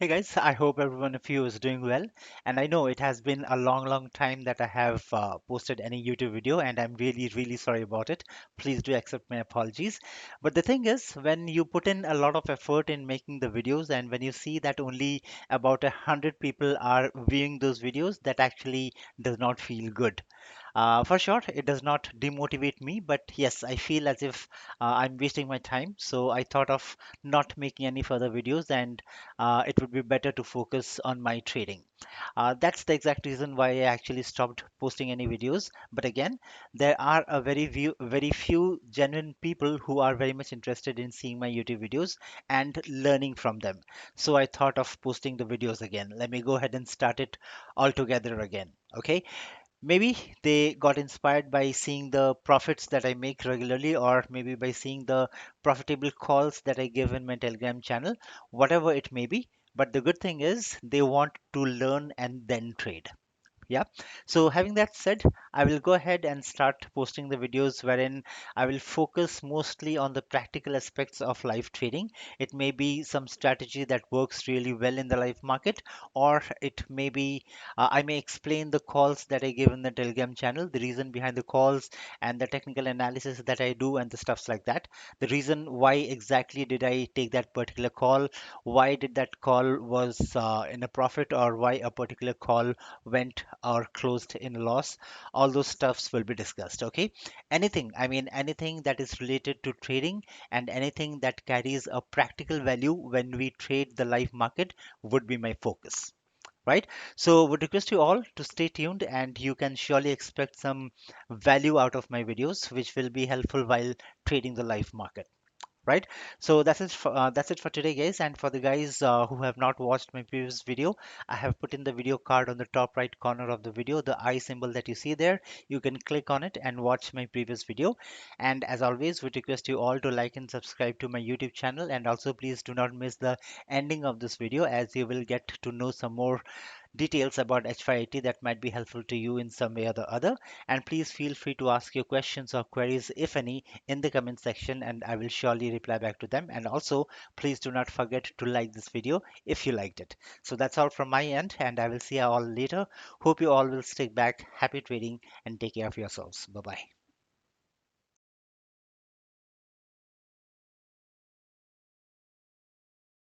Hey guys, I hope every one of you is doing well. And I know it has been a long time that I have posted any YouTube video, and I'm really sorry about it. Please do accept my apologies. But the thing is, when you put in a lot of effort in making the videos, and when you see that only about 100 people are viewing those videos, that actually does not feel good. For sure, it does not demotivate me, but yes, I feel as if I'm wasting my time. So I thought of not making any further videos, and it would be better to focus on my trading. That's the exact reason why I actually stopped posting any videos. But again, there are a very few genuine people who are very much interested in seeing my YouTube videos and learning from them. So I thought of posting the videos again. Let me go ahead and start it all together again. Okay. Maybe they got inspired by seeing the profits that I make regularly, or maybe by seeing the profitable calls that I give in my Telegram channel, whatever it may be. But the good thing is they want to learn and then trade. Yeah. So having that said, I will go ahead and start posting the videos wherein I will focus mostly on the practical aspects of live trading. It may be some strategy that works really well in the live market, or it may be I may explain the calls that I give in the Telegram channel, the reason behind the calls and the technical analysis that I do and the stuffs like that. The reason why exactly did I take that particular call, why did that call was in a profit, or why a particular call went or closed in a loss. All those stuffs will be discussed. Okay. Anything, I mean, anything that is related to trading and anything that carries a practical value when we trade the live market would be my focus. Right. So would request you all to stay tuned, and you can surely expect some value out of my videos, which will be helpful while trading the live market. Right. So that's it for today, guys. And for the guys who have not watched my previous video, I have put in the video card on the top right corner of the video, the eye symbol that you see there. You can click on it and watch my previous video. And as always, we request you all to like and subscribe to my YouTube channel, and also please do not miss the ending of this video, as you will get to know some more details about HYIT that might be helpful to you in some way or the other. And please feel free to ask your questions or queries, if any, in the comment section, and I will surely reply back to them. And also, please do not forget to like this video if you liked it. So that's all from my end, and I will see you all later. Hope you all will stick back. Happy trading and take care of yourselves. Bye bye.